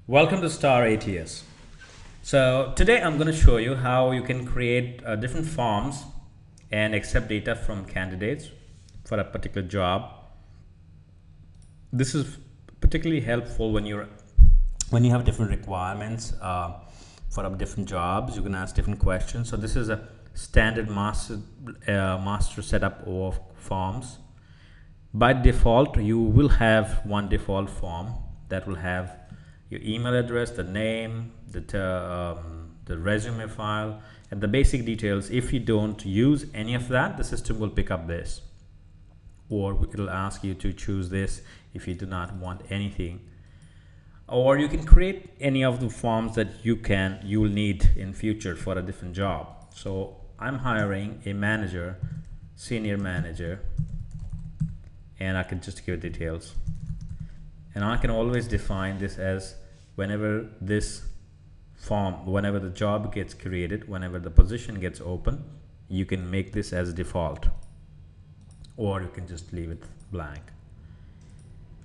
Welcome to StarATS. So today I'm going to show you how you can create different forms and accept data from candidates for a particular job. This is particularly helpful when you have different requirements for different jobs. You can ask different questions. So this is a standard master setup of forms. By default, you will have one default form that will have your email address, the name, the resume file, and the basic details. If you don't use any of that, the system will pick up this, or it'll ask you to choose this if you do not want anything. Or you can create any of the forms that you will need in future for a different job. So I'm hiring a manager, senior manager, and I can just give details. And I can always define this as whenever the job gets created, whenever the position gets open, you can make this as default, or you can just leave it blank.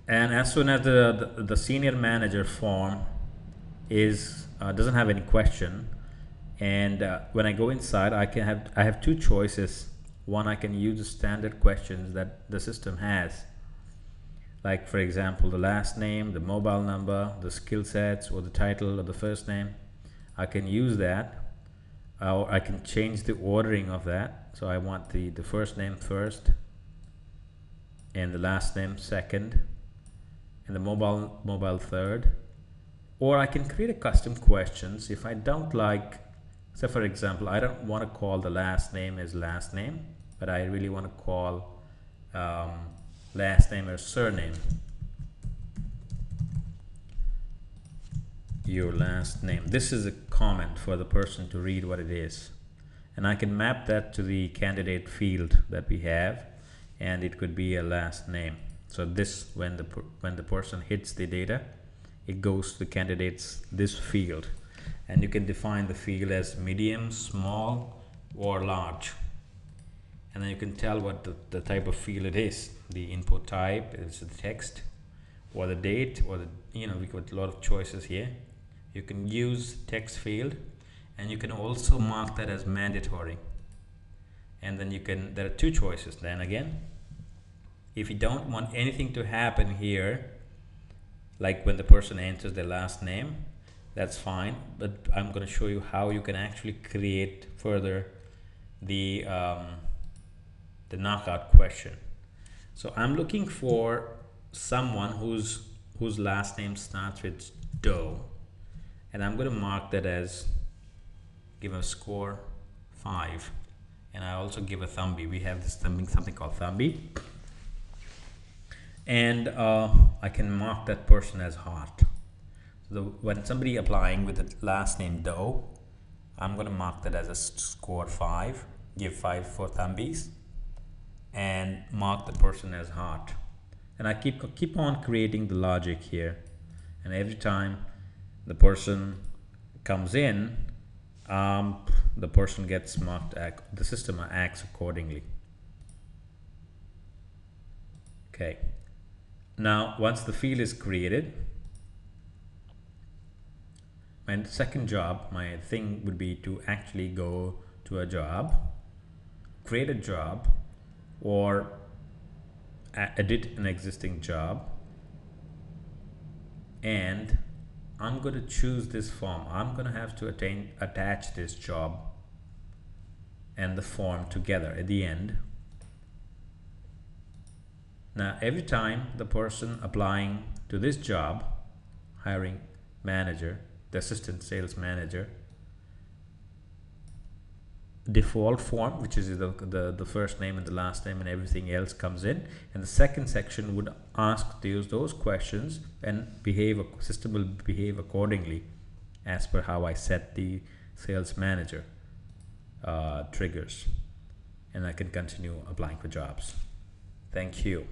And as soon as the senior manager form doesn't have any question, and when I go inside, I have two choices. One, I can use the standard questions that the system has, like for example the last name, the mobile number, the skill sets, or the title of the first name. I can use that, or I can change the ordering of that. So I want the first name first, and the last name second, and the mobile third. Or I can create a custom questions if I don't like. So for example, I don't want to call the last name as last name, but I really want to call last name or surname. Your last name. This is a comment for the person to read what it is, and I can map that to the candidate field that we have, and it could be a last name. So this, when the person hits the data, it goes to the candidate's this field, and you can define the field as medium, small, or large. And then you can tell what the type of field it is. The input type is the text, or the date, or we got a lot of choices here. You can use text field, and you can also mark that as mandatory. And then there are two choices. Then again, if you don't want anything to happen here, like when the person enters their last name, that's fine. But I'm going to show you how you can actually create further the knockout question. So I'm looking for someone whose last name starts with Doe, and I'm going to mark that as, give a score 5, and I also give a thumbie. We have this something called thumbie, and I can mark that person as hot. So when somebody applying with the last name Doe, I'm going to mark that as a score 5, give 5 for thumbies, and mark the person as hot. And I keep on creating the logic here, and every time the person comes in, the person gets marked. The system acts accordingly. Okay, now once the field is created, my second job, my thing would be to actually go to a job, create a job, or edit an existing job, and I'm going to choose this form. I'm going to have to attach this job and the form together at the end. Now every time the person applying to this job, hiring manager, the assistant sales manager, default form, which is the first name and the last name and everything else, comes in, and the second section would ask those questions, and system will behave accordingly as per how I set the sales manager triggers, and I can continue applying for jobs. Thank you.